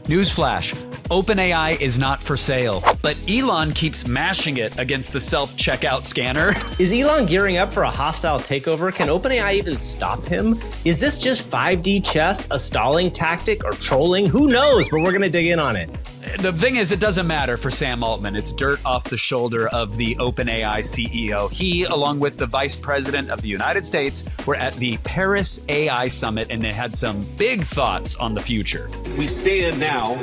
Newsflash, OpenAI is not for sale, but Elon keeps mashing it against the self-checkout scanner. Is Elon gearing up for a hostile takeover? Can OpenAI even stop him? Is this just 5D chess, a stalling tactic, or trolling? Who knows, but we're gonna dig in on it. The thing is, it doesn't matter for Sam Altman. It's dirt off the shoulder of the OpenAI CEO. He, along with the Vice President of the United States, were at the Paris AI Summit, and they had some big thoughts on the future. We stand now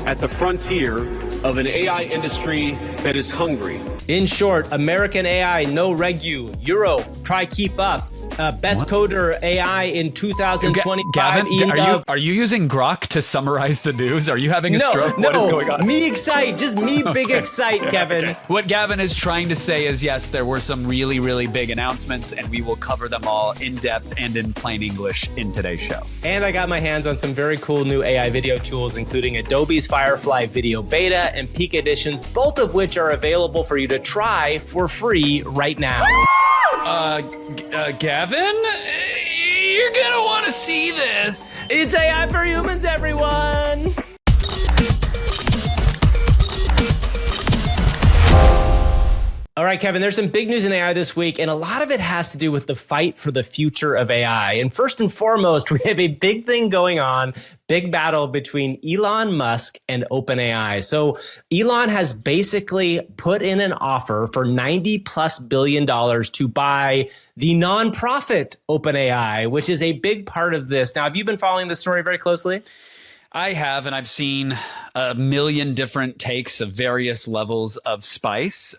at the frontier of an AI industry that is hungry. In short, American AI, no regu, Euro, try keep up. Best coder AI in 2025. Gavin, are you using Grok to summarize the news? Are you having a stroke? What is going on? Me excite, just me big excite, Kevin. Okay. What Gavin is trying to say is, yes, there were some really, really big announcements, and we will cover them all in depth and in plain English in today's show. And I got my hands on some very cool new AI video tools, including Adobe's Firefly Video Beta and Pikadditions, both of which are available for you to try for free right now. Gavin, you're gonna want to see this. It's AI for humans, everyone. All right, Kevin, there's some big news in AI this week, and a lot of it has to do with the fight for the future of AI. And first and foremost, we have a big thing going on, big battle between Elon Musk and OpenAI. So Elon has basically put in an offer for $90+ billion to buy the nonprofit OpenAI, which is a big part of this. Now, have you been following this story very closely? I have, and I've seen a million different takes of various levels of spice,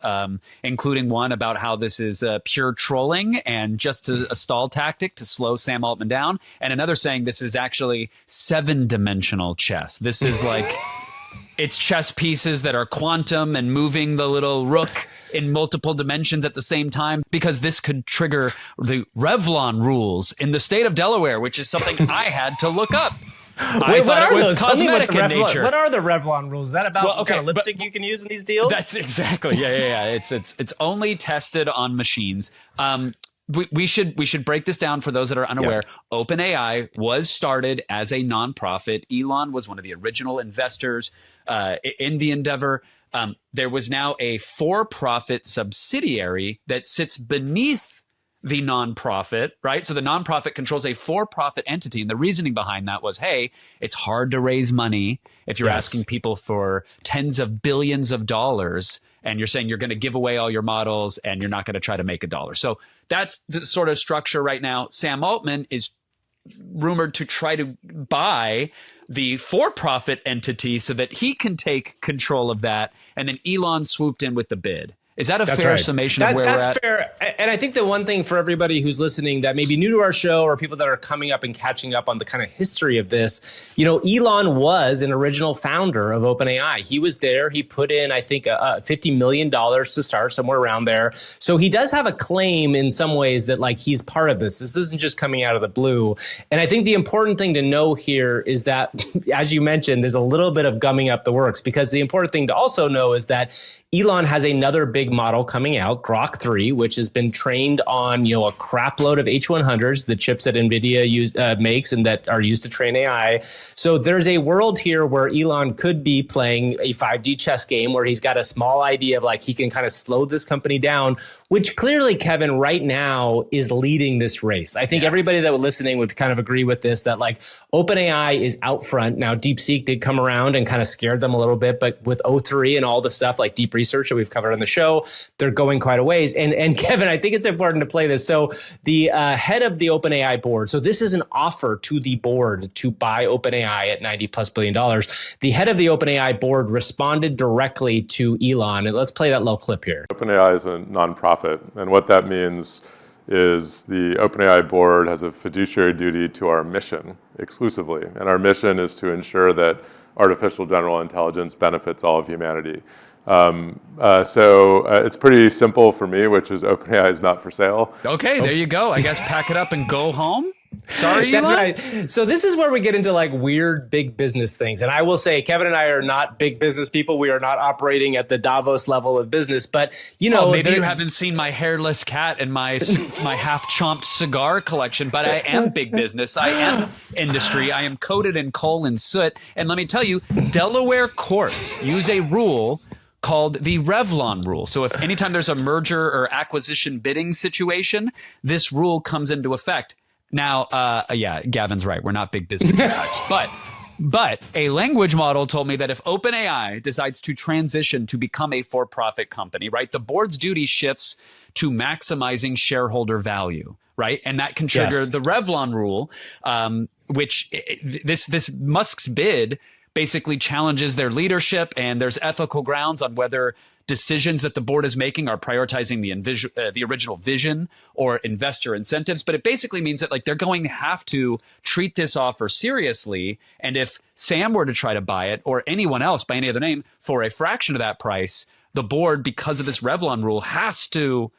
including one about how this is pure trolling and just a stall tactic to slow Sam Altman down, and another saying this is actually 7-dimensional chess. This is like, it's chess pieces that are quantum and moving the little rook in multiple dimensions at the same time, because this could trigger the Revlon rules in the state of Delaware, which is something I had to look up. Wait, what are those? Cosmetic in nature. What are the Revlon rules? Is that about what kind of lipstick you can use in these deals? That's exactly. Yeah. It's only tested on machines. We should break this down for those that are unaware. Yeah. OpenAI was started as a nonprofit. Elon was one of the original investors in the endeavor. There was now a for-profit subsidiary that sits beneath the nonprofit, right? So the nonprofit controls a for-profit entity. And the reasoning behind that was, hey, it's hard to raise money if you're asking people for tens of billions of dollars and you're saying you're going to give away all your models and you're not going to try to make $1. So that's the sort of structure right now. Sam Altman is rumored to try to buy the for-profit entity so that he can take control of that. And then Elon swooped in with the bid. Is that a fair summation of where we're at? That's fair. And I think the one thing for everybody who's listening that may be new to our show or people that are coming up and catching up on the kind of history of this, Elon was an original founder of OpenAI. He was there. He put in, I think, $50 million to start, somewhere around there. So he does have a claim in some ways that he's part of this. This isn't just coming out of the blue. And I think the important thing to know here is that, as you mentioned, there's a little bit of gumming up the works, because the important thing to also know is that Elon has another big model coming out, Grok 3, which has been trained on a crap load of H100s, the chips that NVIDIA makes and that are used to train AI. So there's a world here where Elon could be playing a 5D chess game where he's got a small idea of he can kind of slow this company down, which clearly, Kevin, right now is leading this race. I think everybody that was listening would kind of agree with this, that OpenAI is out front. Now, DeepSeek did come around and kind of scared them a little bit, but with O3 and all the stuff like deep research that we've covered on the show, they're going quite a ways. And Kevin, I think it's important to play this. So the head of the OpenAI board, so this is an offer to the board to buy OpenAI at $90+ billion. The head of the OpenAI board responded directly to Elon. And let's play that little clip here. OpenAI is a nonprofit. And what that means is the OpenAI board has a fiduciary duty to our mission exclusively. And our mission is to ensure that artificial general intelligence benefits all of humanity. So it's pretty simple for me, which is OpenAI is not for sale. Okay, there you go. I guess pack it up and go home. Sorry, That's Elon? right. So this is where we get into like weird big business things. And I will say, Kevin and I are not big business people. We are not operating at the Davos level of business. But, you know, maybe you haven't seen my hairless cat and my half-chomped cigar collection, but I am big business. I am industry. I am coated in coal and soot. And let me tell you, Delaware courts use a rule called the Revlon rule. So if anytime there's a merger or acquisition bidding situation, this rule comes into effect. Now, yeah, Gavin's right. We're not big business types, but a language model told me that if OpenAI decides to transition to become a for-profit company, right, the board's duty shifts to maximizing shareholder value, right? And that can trigger the Revlon rule, which this Musk's bid basically challenges their leadership, and there's ethical grounds on whether decisions that the board is making are prioritizing the original vision or investor incentives. But it basically means that like they're going to have to treat this offer seriously. And if Sam were to try to buy it, or anyone else by any other name, for a fraction of that price, the board, because of this Revlon rule, has to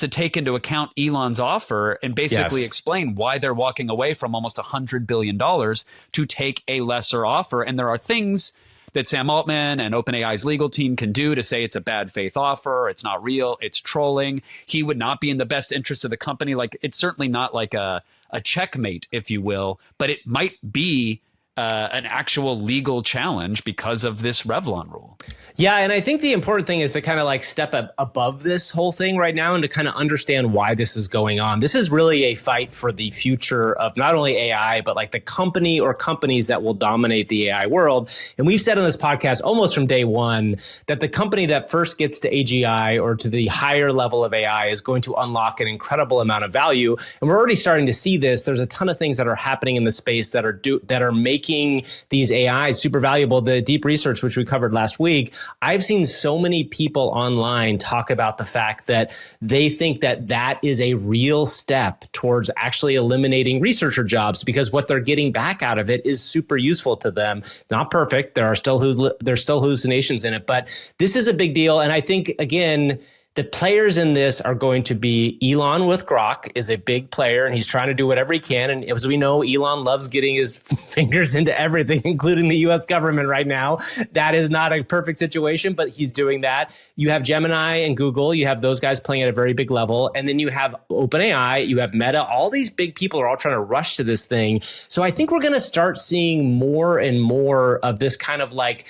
take into account Elon's offer and basically explain why they're walking away from almost $100 billion to take a lesser offer. And there are things that Sam Altman and OpenAI's legal team can do to say it's a bad faith offer, it's not real, it's trolling. He would not be in the best interest of the company. Like, it's certainly not like a checkmate, if you will, but it might be an actual legal challenge because of this Revlon rule. Yeah, and I think the important thing is to kind of like step above this whole thing right now and to kind of understand why this is going on. This is really a fight for the future of not only AI, but like the company or companies that will dominate the AI world. And we've said on this podcast almost from day one that the company that first gets to AGI or to the higher level of AI is going to unlock an incredible amount of value. And we're already starting to see this. There's a ton of things that are happening in the space that are making these AIs super valuable. The deep research, which we covered last week, I've seen so many people online talk about the fact that they think that that is a real step towards actually eliminating researcher jobs, because what they're getting back out of it is super useful to them. Not perfect. There's still hallucinations in it, but this is a big deal. And I think, again, the players in this are going to be Elon with Grok is a big player, and he's trying to do whatever he can. And as we know, Elon loves getting his fingers into everything, including the U.S. government right now. That is not a perfect situation, but he's doing that. You have Gemini and Google. You have those guys playing at a very big level. And then you have OpenAI. You have Meta. All these big people are all trying to rush to this thing. So I think we're going to start seeing more and more of this kind of like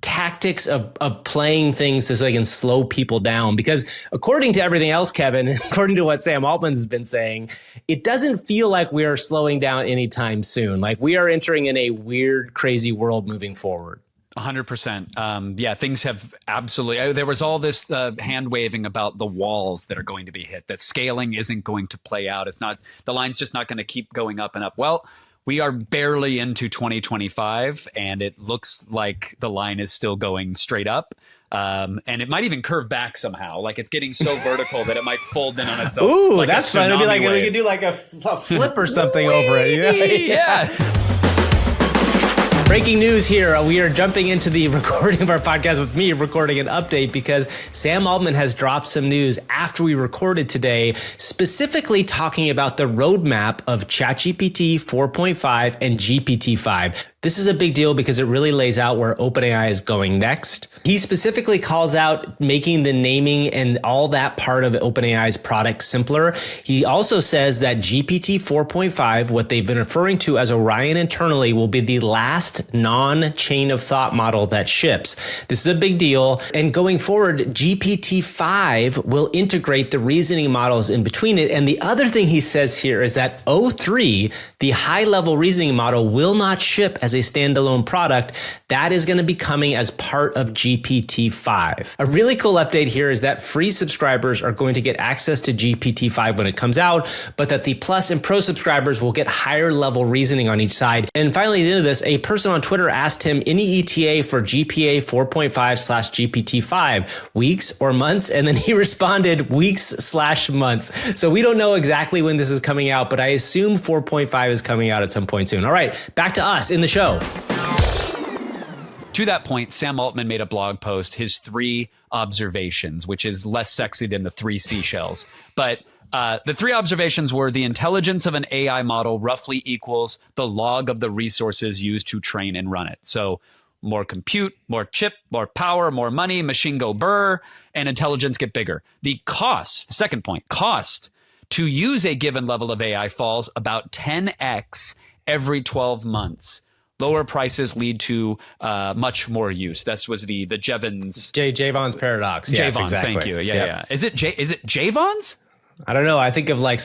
tactics of playing things so they can slow people down. Because according to everything else, Kevin, according to what Sam Altman has been saying, it doesn't feel like we are slowing down anytime soon. Like we are entering in a weird, crazy world moving forward. 100%. Yeah, things have absolutely. There was all this hand waving about the walls that are going to be hit, that scaling isn't going to play out. It's not, the line's just not going to keep going up and up. Well, we are barely into 2025, and it looks like the line is still going straight up. And it might even curve back somehow. Like it's getting so vertical that it might fold in on its own. Ooh, like that's fun. It'd be like we could do like a flip or something over it. You know? Yeah. Breaking news here. We are jumping into the recording of our podcast with me recording an update because Sam Altman has dropped some news after we recorded today, specifically talking about the roadmap of ChatGPT 4.5 and GPT-5. This is a big deal because it really lays out where OpenAI is going next. He specifically calls out making the naming and all that part of OpenAI's product simpler. He also says that GPT 4.5, what they've been referring to as Orion internally, will be the last non-chain of thought model that ships. This is a big deal. And going forward, GPT-5 will integrate the reasoning models in between it. And the other thing he says here is that O3, the high-level reasoning model, will not ship as a standalone product. That is going to be coming as part of GPT-5. A really cool update here is that free subscribers are going to get access to GPT-5 when it comes out, but that the Plus and Pro subscribers will get higher level reasoning on each side. And finally, at the end of this, a person on Twitter asked him any ETA for GPA 4.5/GPT-5, weeks or months? And then he responded weeks/months. So we don't know exactly when this is coming out, but I assume 4.5 is coming out at some point soon. All right, back to us in the show. To that point, Sam Altman made a blog post, his 3 observations, which is less sexy than the 3 seashells. But The three observations were the intelligence of an AI model roughly equals the log of the resources used to train and run it. So more compute, more chip, more power, more money, machine go burr, and intelligence get bigger. The cost, the second point, cost to use a given level of AI falls about 10x every 12 months. Lower prices lead to much more use. That was the Javon's paradox. Yes, Javon's, exactly. thank you. Yeah. Is it Javon's? I don't know. I think of like,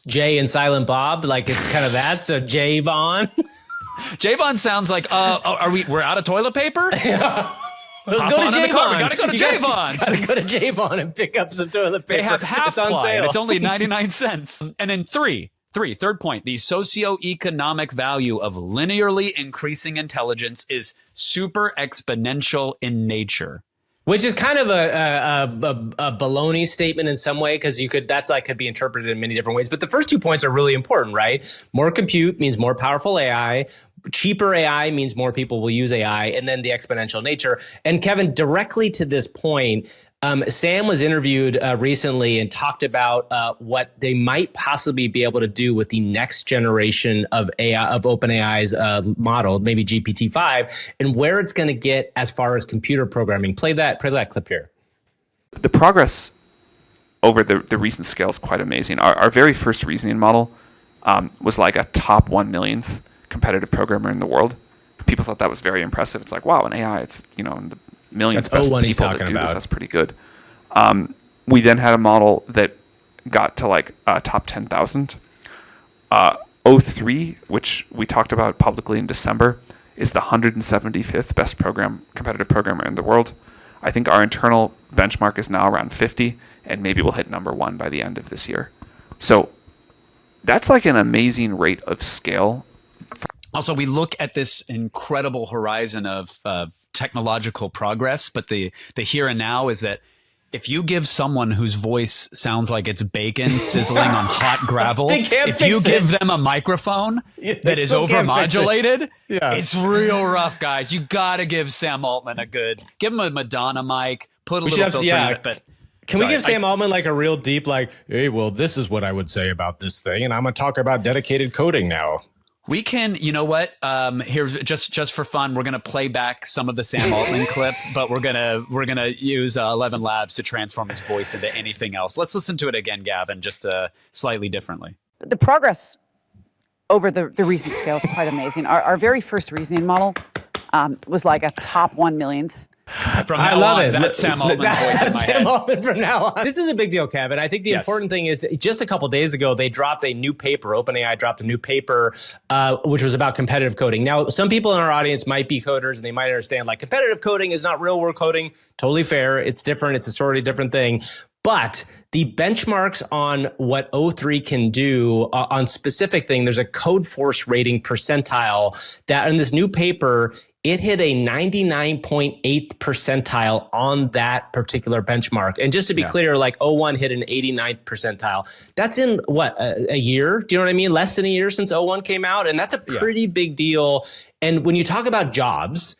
Jay and Silent Bob, like it's kind of that. So Javon. Javon sounds like, we're out of toilet paper? Go to Javon. We gotta go to Javon's. Gotta go to Javon and pick up some toilet paper. They have half it's on ply, sale. and it's only 99 cents. And then third point, the socioeconomic value of linearly increasing intelligence is super exponential in nature. Which is kind of a baloney statement in some way, because that could be interpreted in many different ways. But the first 2 points are really important, right? More compute means more powerful AI. Cheaper AI means more people will use AI, and then the exponential nature. And Kevin, directly to this point, Sam was interviewed recently and talked about what they might possibly be able to do with the next generation of AI, of OpenAI's model, maybe GPT-5, and where it's going to get as far as computer programming. Play that clip here. The progress over the recent scale is quite amazing. Our very first reasoning model was like a top 1 millionth competitive programmer in the world. People thought that was very impressive. It's like, wow, an AI, it's, in the millions That's best he's people talking that do about. this. That's pretty good. We then had a model that got to like top 10,000. O3, which we talked about publicly in December, is the 175th best competitive programmer in the world. I think our internal benchmark is now around 50, and maybe we'll hit number 1 by the end of this year. So that's like an amazing rate of scale. Also, we look at this incredible horizon of technological progress, but the here and now is that if you give someone whose voice sounds like it's bacon sizzling on hot gravel, if you give them a microphone that is overmodulated, it's real rough, guys. You got to give Sam Altman give him a Madonna mic, put a little filter in it. But can we give Sam Altman like a real deep, like, hey, well, this is what I would say about this thing, and I'm going to talk about dedicated coding now. We can, you know what? Here's just for fun, we're gonna play back some of the Sam Altman clip, but we're gonna use 11 Labs to transform his voice into anything else. Let's listen to it again, Gavin, just slightly differently. The progress over the recent scale is quite amazing. Our very first reasoning model was like a top 1 millionth. I love it. That's Sam Altman's voice in my head. Sam Altman from now on. This is a big deal, Kevin. I think the important thing is just a couple days ago, they dropped a new paper. OpenAI dropped a new paper, which was about competitive coding. Now, some people in our audience might be coders and they might understand like competitive coding is not real world coding. Totally fair. It's different. It's a sort of different thing. But the benchmarks on what O3 can do on specific thing, there's a code force rating percentile that in this new paper, it hit a 99.8th percentile on that particular benchmark. And just to be clear, like O1 hit an 89th percentile. That's in what, a year? Do you know what I mean? Less than a year since O1 came out. And that's a pretty big deal. And when you talk about jobs,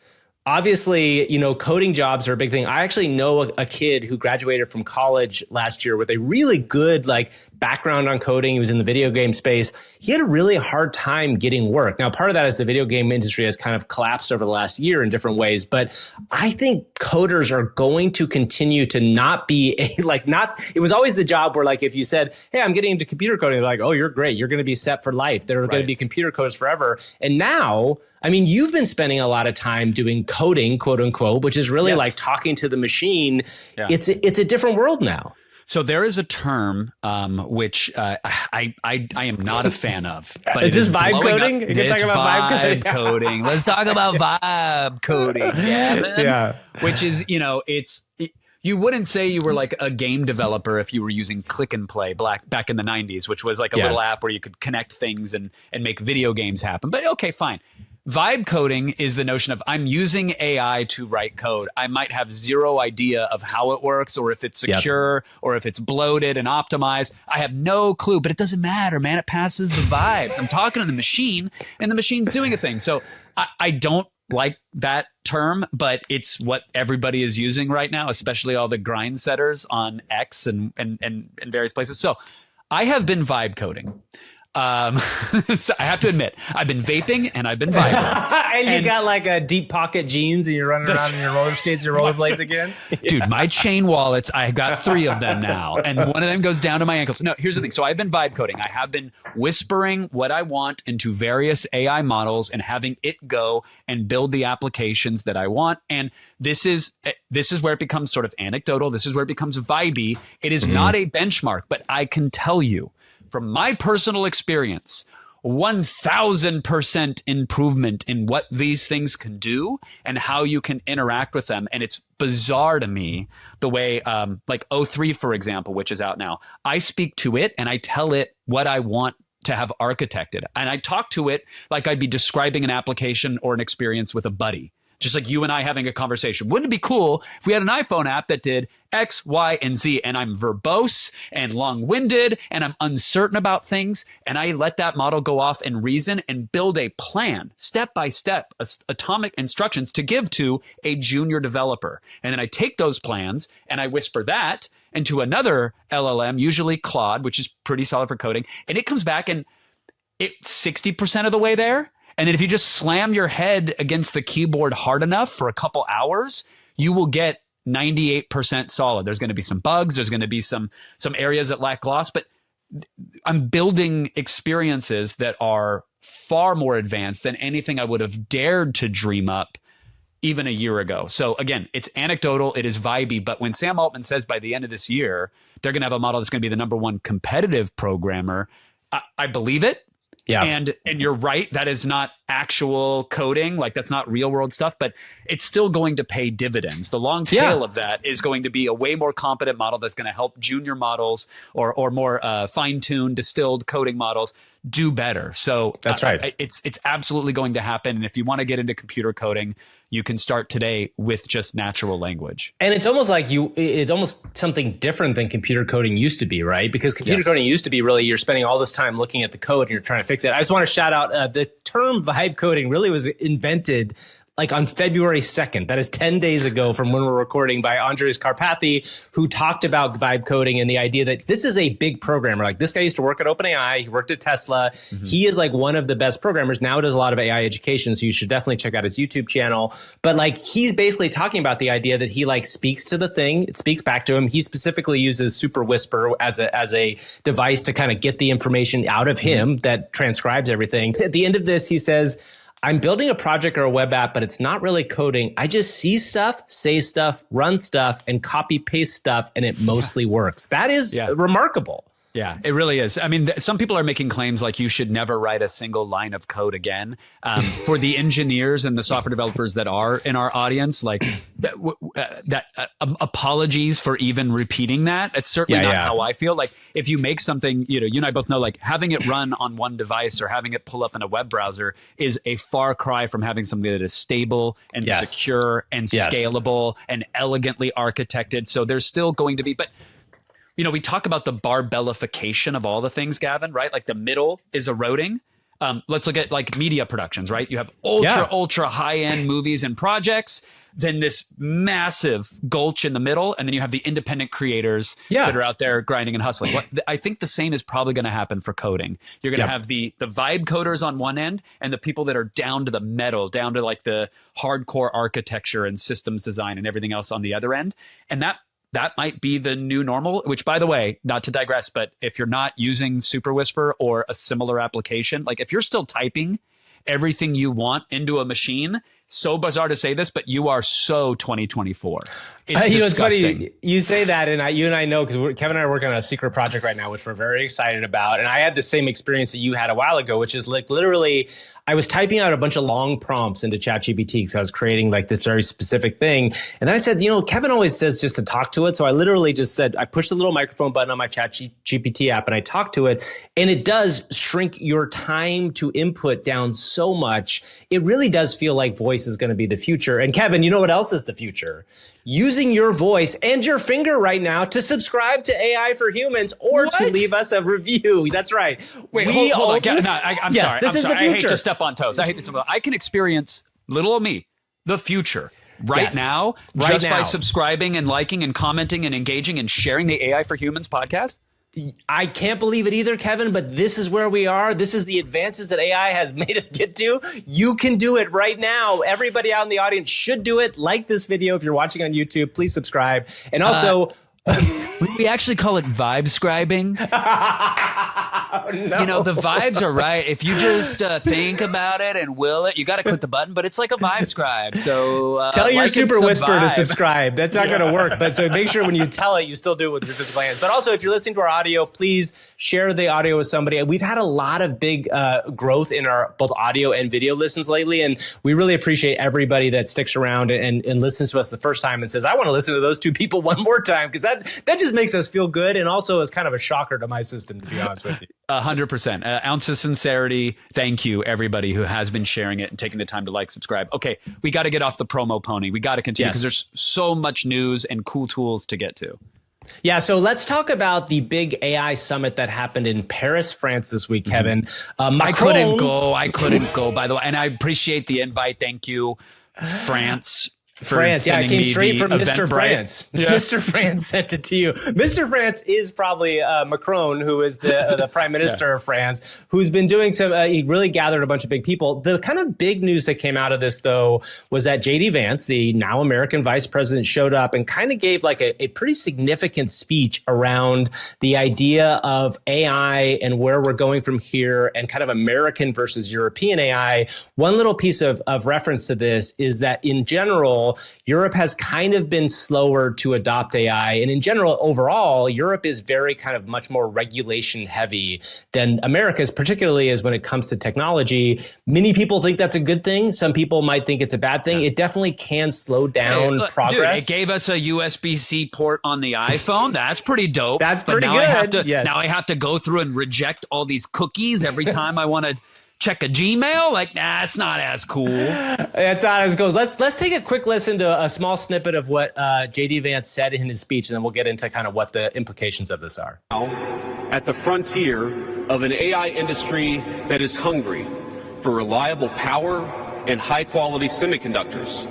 obviously, coding jobs are a big thing. I actually know a kid who graduated from college last year with a really good background on coding. He was in the video game space. He had a really hard time getting work. Now, part of that is the video game industry has kind of collapsed over the last year in different ways. But I think coders are going to continue to not be it was always the job where if you said, hey, I'm getting into computer coding, they're like, oh, you're great. You're going to be set for life. They're going to be computer coders forever. And now, I mean, you've been spending a lot of time doing coding, quote unquote, which is really like talking to the machine. Yeah. It's a different world now. So there is a term which I am not a fan of. But is this vibe coding? You can talk about vibe coding. Let's talk about vibe coding, Gavin. Yeah. Which is, you wouldn't say you were like a game developer if you were using Click and Play back in the 90s, which was like a little app where you could connect things and make video games happen. But okay, fine. Vibe coding is the notion of I'm using AI to write code. I might have zero idea of how it works or if it's secure or if it's bloated and optimized. I have no clue, but it doesn't matter, man. It passes the vibes. I'm talking to the machine and the machine's doing a thing. So I don't like that term, but it's what everybody is using right now, especially all the grind setters on X and various places. So I have been vibe coding. So I have to admit, I've been vaping and I've been vibing. and you got like a deep pocket jeans and you're running around in your roller skates, your rollerblades again. Dude, my chain wallets, I got 3 of them now. And one of them goes down to my ankles. No, here's the thing. So I've been vibe coding. I have been whispering what I want into various AI models and having it go and build the applications that I want. And this is where it becomes sort of anecdotal. This is where it becomes vibey. It is not a benchmark, but I can tell you, from my personal experience, 1,000% improvement in what these things can do and how you can interact with them. And it's bizarre to me the way, like O3, for example, which is out now, I speak to it and I tell it what I want to have architected. And I talk to it like I'd be describing an application or an experience with a buddy. Just like you and I having a conversation. Wouldn't it be cool if we had an iPhone app that did X, Y, and Z, and I'm verbose and long-winded and I'm uncertain about things, and I let that model go off and reason and build a plan, step-by-step, atomic instructions to give to a junior developer. And then I take those plans and I whisper that into another LLM, usually Claude, which is pretty solid for coding, and it comes back and it's 60% of the way there. And then if you just slam your head against the keyboard hard enough for a couple hours, you will get 98% solid. There's going to be some bugs. There's going to be some areas that lack gloss. But I'm building experiences that are far more advanced than anything I would have dared to dream up even a year ago. So again, it's anecdotal. It is vibey. But when Sam Altman says by the end of this year, they're going to have a model that's going to be the #1 competitive programmer, I believe it. Yeah. And you're right. That is not actual coding. Like that's not real world stuff, but it's still going to pay dividends. The long tail of that is going to be a way more competent model that's going to help junior models or more fine-tuned, distilled coding models do better. So that's right. It's absolutely going to happen. And if you want to get into computer coding, you can start today with just natural language. And it's almost like it's almost something different than computer coding used to be, right? Because computer coding used to be really, you're spending all this time looking at the code and you're trying to fix it. I just want to shout out the term vibe coding really was invented like on February 2nd. That is 10 days ago from when we're recording, by Andres Karpathy, who talked about vibe coding and the idea that this is a big programmer. Like this guy used to work at OpenAI. He worked at Tesla. Mm-hmm. He is like one of the best programmers. Now does a lot of AI education. So you should definitely check out his YouTube channel. But like he's basically talking about the idea that he like speaks to the thing. It speaks back to him. He specifically uses Super Whisper as a device to kind of get the information out of him that transcribes everything. At the end of this, he says, I'm building a project or a web app, but it's not really coding. I just see stuff, say stuff, run stuff, and copy paste stuff, and it mostly works. That is remarkable. Yeah, it really is. I mean, some people are making claims like you should never write a single line of code again. For the engineers and the software developers that are in our audience, like apologies for even repeating that. It's certainly not how I feel. Like if you make something, you and I both know, like having it run on one device or having it pull up in a web browser is a far cry from having something that is stable and secure and scalable and elegantly architected. So there's still going to be, but we talk about the barbellification of all the things, Gavin, right? Like the middle is eroding. Let's look at like media productions, right? You have ultra high-end movies and projects, then this massive gulch in the middle, and then you have the independent creators that are out there grinding and hustling. I think the same is probably going to happen for coding. You're going to have the vibe coders on one end and the people that are down to the metal, down to like the hardcore architecture and systems design and everything else on the other end. And that might be the new normal, which, by the way, not to digress, but if you're not using Super Whisper or a similar application, like if you're still typing everything you want into a machine, so bizarre to say this, but you are so 2024. It's disgusting. It's funny you say that, and you and I know, because Kevin and I are working on a secret project right now, which we're very excited about. And I had the same experience that you had a while ago, which is like literally, I was typing out a bunch of long prompts into ChatGPT because I was creating like this very specific thing. And then I said, Kevin always says just to talk to it. So I literally just said, I pushed the little microphone button on my ChatGPT app and I talk to it. And it does shrink your time to input down so much. It really does feel like voice is going to be the future. And Kevin, you know what else is the future? Using your voice and your finger right now to subscribe to AI for Humans or to leave us a review. That's right. Wait, hold on. I'm sorry. I hate to step on toes. I can experience little of me, the future. Right Yes. now, Right just by now. subscribing and liking and commenting and engaging and sharing the AI for Humans podcast. I can't believe it either, Kevin, but this is where we are. This is the advances that AI has made us get to. You can do it right now. Everybody out in the audience should do it. Like this video if you're watching on YouTube. Please subscribe. And also, We actually call it vibe scribing. no. You know, the vibes are right. If you just think about it and will it, you got to click the button, but it's like a vibe scribe. So Tell your like and super whisper to subvibe. subscribe. That's not going to work. But so make sure when you tell it, you still do it with your physical hands. But also, if you're listening to our audio, please share the audio with somebody. We've had a lot of big growth in our both audio and video listens lately. And we really appreciate everybody that sticks around and listens to us the first time and says, I want to listen to those two people one more time, because that just makes us feel good. And also is kind of a shocker to my system, to be honest with you. 100%. Ounce of sincerity. Thank you, everybody who has been sharing it and taking the time to like, subscribe. Okay, we got to get off the promo pony. We got to continue because there's so much news and cool tools to get to. Yeah, so let's talk about the big AI summit that happened in Paris, France this week, Kevin. I couldn't go, by the way. And I appreciate the invite. Thank you, France. France, yeah, it came straight from Mr. Eventbrite. France. Yeah. Mr. France sent it to you. Mr. France is probably Macron, who is the prime minister of France, who's been doing some, he really gathered a bunch of big people. The kind of big news that came out of this, though, was that J.D. Vance, the now American vice president, showed up and kind of gave like a pretty significant speech around the idea of AI and where we're going from here and kind of American versus European AI. One little piece of reference to this is that in general, Europe has kind of been slower to adopt AI. And in general, overall, Europe is very kind of much more regulation heavy than America is, particularly as when it comes to technology. Many people think that's a good thing. Some people might think it's a bad thing. It definitely can slow down progress. Dude, it gave us a USB-C port on the iPhone. That's pretty dope. That's but pretty now good. Now I have to go through and reject all these cookies every time I want to check a Gmail. Like, nah, it's not as cool. That's not as it goes. Let's take a quick listen to a small snippet of what J.D. Vance said in his speech, and then we'll get into kind of what the implications of this are. At the frontier of an AI industry that is hungry for reliable power and high-quality semiconductors.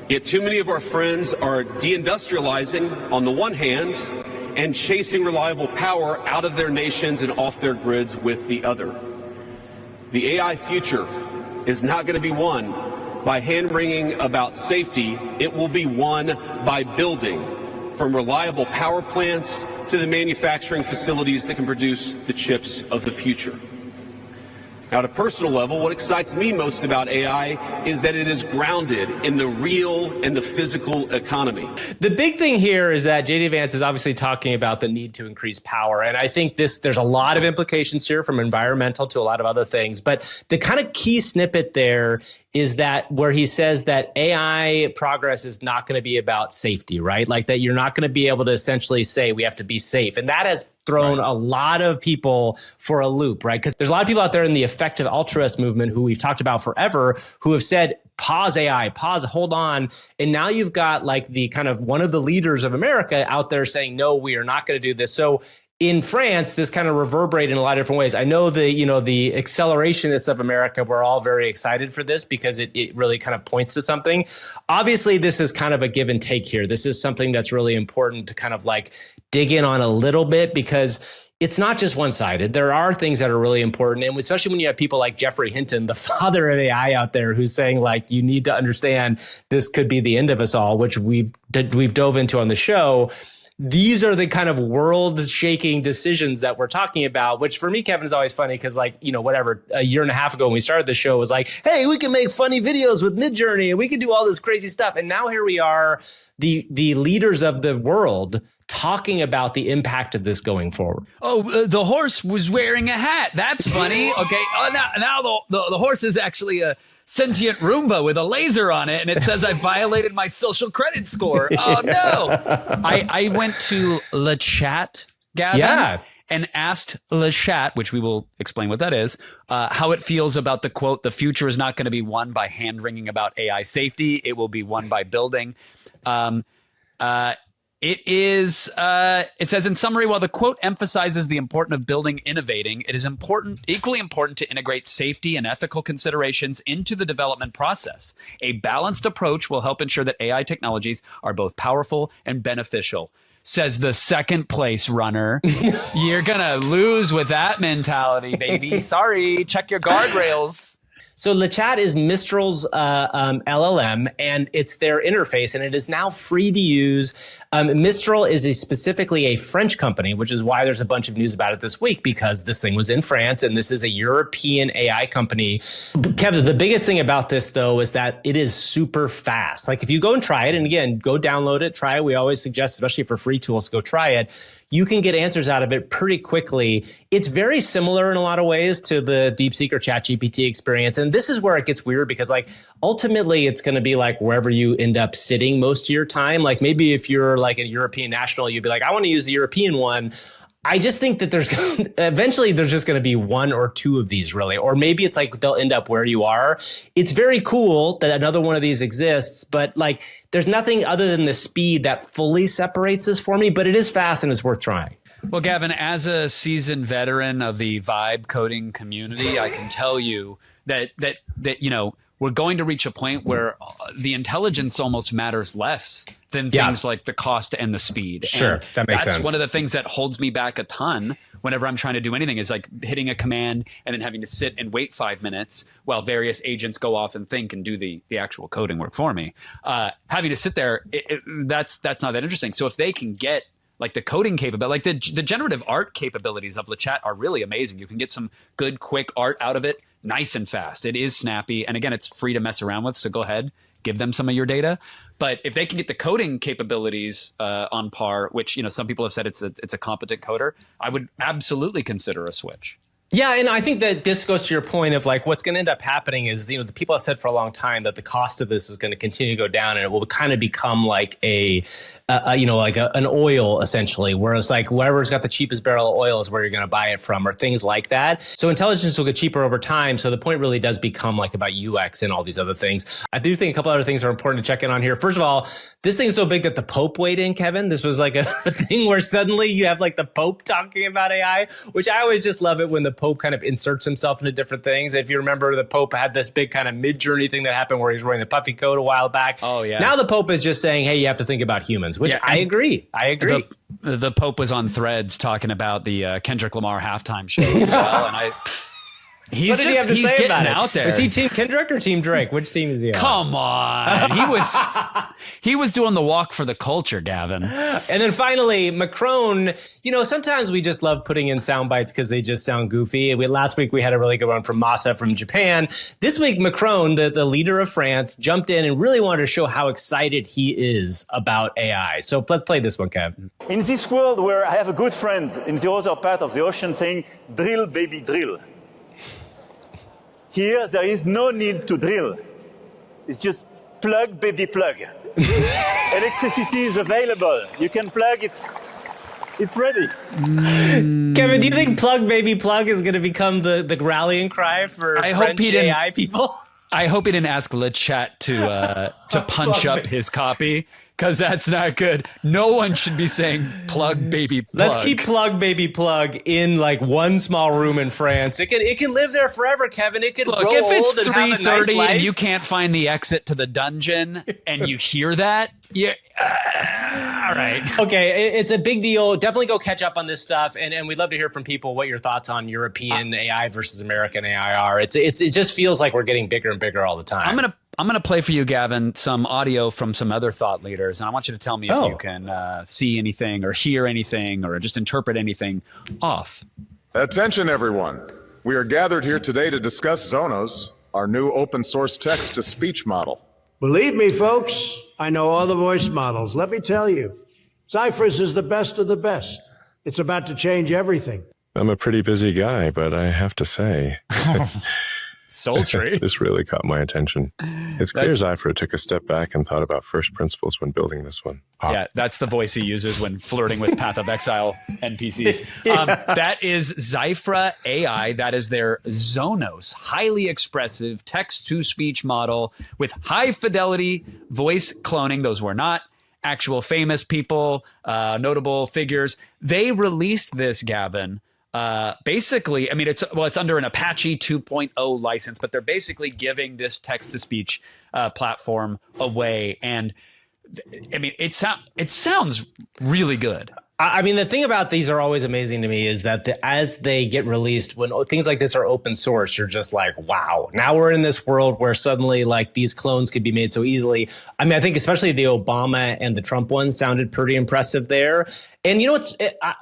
Yet too many of our friends are deindustrializing on the one hand and chasing reliable power out of their nations and off their grids with the other. The AI future is not going to be won by hand-wringing about safety. It will be won by building, from reliable power plants to the manufacturing facilities that can produce the chips of the future. Now, at a personal level, what excites me most about AI is that it is grounded in the real and the physical economy. The big thing here is that J.D. Vance is obviously talking about the need to increase power. And I think there's a lot of implications here, from environmental to a lot of other things. But the kind of key snippet there is that where he says that AI progress is not going to be about safety, right? Like that you're not going to be able to essentially say we have to be safe. And that has thrown a lot of people for a loop, right? Because there's a lot of people out there in the effective altruist movement who we've talked about forever who have said, pause AI, pause, hold on. And now you've got like the kind of one of the leaders of America out there saying, no, we are not going to do this. So in France, this kind of reverberated in a lot of different ways. I know the accelerationists of America were all very excited for this because it really kind of points to something. Obviously, this is kind of a give and take here. This is something that's really important to kind of like dig in on a little bit because it's not just one-sided. There are things that are really important. And especially when you have people like Jeffrey Hinton, the father of AI out there, who's saying like, you need to understand this could be the end of us all, which we've dove into on the show. These are the kind of world-shaking decisions that we're talking about, which for me, Kevin, is always funny because, like, you know, whatever, a year and a half ago when we started the show, it was like, hey, we can make funny videos with Midjourney and we can do all this crazy stuff. And now here we are, the leaders of the world talking about the impact of this going forward. Oh, the horse was wearing a hat. That's funny. Okay. Oh, now the horse is actually a sentient Roomba with a laser on it, and it says I violated my social credit score. Oh no! I went to Le Chat, Gavin, and asked Le Chat, which we will explain what that is, how it feels about the quote: "The future is not going to be won by hand wringing about AI safety; it will be won by building." It is, it says in summary, while the quote emphasizes the importance of building innovating, it is equally important to integrate safety and ethical considerations into the development process. A balanced approach will help ensure that AI technologies are both powerful and beneficial. Says the second place runner. You're going to lose with that mentality, baby. Sorry, check your guardrails. So LeChat is Mistral's LLM, and it's their interface, and it is now free to use. Mistral is specifically a French company, which is why there's a bunch of news about it this week, because this thing was in France, and this is a European AI company. Kevin, the biggest thing about this, though, is that it is super fast. Like, if you go and try it, and again, go download it, try it. We always suggest, especially for free tools, go try it. You can get answers out of it pretty quickly. It's very similar in a lot of ways to the DeepSeek or ChatGPT experience. And this is where it gets weird, because like ultimately it's going to be like wherever you end up sitting most of your time. Like maybe if you're like a European national, you'd be like, I want to use the European one. I just think that eventually there's just going to be one or two of these really, or maybe it's like they'll end up where you are. It's very cool that another one of these exists, but like there's nothing other than the speed that fully separates this for me, but it is fast and it's worth trying. Well, Gavin, as a seasoned veteran of the vibe coding community, I can tell you that you know, we're going to reach a point where the intelligence almost matters less than things like the cost and the speed. Sure, and that makes sense. That's one of the things that holds me back a ton whenever I'm trying to do anything, is like hitting a command and then having to sit and wait 5 minutes while various agents go off and think and do the actual coding work for me. Having to sit there, that's not that interesting. So if they can get like the coding capability, like the generative art capabilities of LeChat are really amazing. You can get some good, quick art out of it, nice and fast. It is snappy. And again, it's free to mess around with. So go ahead, give them some of your data. But if they can get the coding capabilities on par, which, you know, some people have said it's a competent coder, I would absolutely consider a switch. Yeah, and I think that this goes to your point of like what's going to end up happening is, you know, the people have said for a long time that the cost of this is going to continue to go down, and it will kind of become like an oil essentially, whereas like whoever's got the cheapest barrel of oil is where you're going to buy it from, or things like that. So intelligence will get cheaper over time. So the point really does become like about UX and all these other things. I do think a couple other things are important to check in on here. First of all, this thing is so big that the Pope weighed in, Kevin. This was like a thing where suddenly you have like the Pope talking about AI, which I always just love it when the Pope kind of inserts himself into different things. If you remember, the Pope had this big kind of mid-journey thing that happened where he's wearing the puffy coat a while back. Oh, yeah. Now the Pope is just saying, hey, you have to think about humans, which I agree. The Pope was on Threads talking about the Kendrick Lamar halftime show as well. And what did he have to say about it? Out there. Was he Team Kendrick or Team Drake? Which team is he on? Come on. He was doing the walk for the culture, Gavin. And then finally, Macron, you know, sometimes we just love putting in sound bites because they just sound goofy. Last week, we had a really good one from Massa from Japan. This week, Macron, the leader of France, jumped in and really wanted to show how excited he is about AI. So let's play this one, Kev. In this world where I have a good friend in the other part of the ocean saying, drill, baby, drill. Here, there is no need to drill. It's just plug, baby, plug. Electricity is available. You can plug, it's ready. Kevin, do you think plug, baby, plug is going to become the rallying cry for French AI people? I hope he didn't ask LeChat to punch up his copy, because that's not good. No one should be saying plug, baby, plug. Let's keep plug, baby, plug in like one small room in France. It can live there forever, Kevin. It can grow if old it's and have a nice 3:30 life. and you can't find the exit to the dungeon and you hear that, all right. Okay, it's a big deal. Definitely go catch up on this stuff, and we'd love to hear from people what your thoughts on European AI versus American AI are. It just feels like we're getting bigger and bigger all the time. I'm gonna play for you, Gavin, some audio from some other thought leaders, and I want you to tell me if you can see anything or hear anything or just interpret anything off. Attention, everyone. We are gathered here today to discuss Zonos, our new open source text-to-speech model. Believe me, folks, I know all the voice models. Let me tell you, Cypress is the best of the best. It's about to change everything. I'm a pretty busy guy, but I have to say, sultry. This really caught my attention. It's clear Zypher took a step back and thought about first principles when building this one. Yeah, that's the voice he uses when flirting with Path of Exile NPCs. That is Zypher AI. That is their Zonos, highly expressive text-to-speech model with high fidelity voice cloning. Those were not actual famous people, notable figures. They released this, Gavin. Basically, I mean, it's under an Apache 2.0 license, but they're basically giving this text-to-speech platform away. And I mean, it sounds really good. I mean, the thing about these are always amazing to me is that as they get released, when things like this are open source, you're just like, wow, now we're in this world where suddenly like these clones could be made so easily. I mean, I think especially the Obama and the Trump ones sounded pretty impressive there. And you know,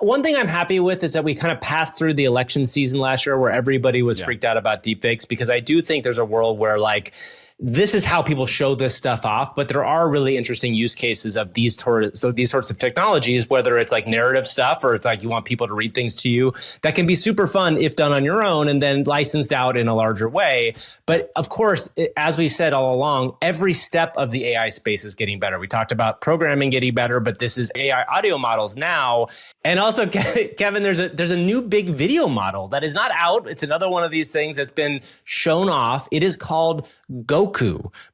one thing I'm happy with is that we kind of passed through the election season last year where everybody was freaked out about deepfakes, because I do think there's a world where like, this is how people show this stuff off, but there are really interesting use cases of these sorts of technologies, whether it's like narrative stuff or it's like you want people to read things to you, that can be super fun if done on your own and then licensed out in a larger way. But of course, as we've said all along, every step of the AI space is getting better. We talked about programming getting better, but this is AI audio models now. And also, Kevin, there's a new big video model that is not out. It's another one of these things that's been shown off. It is called Goku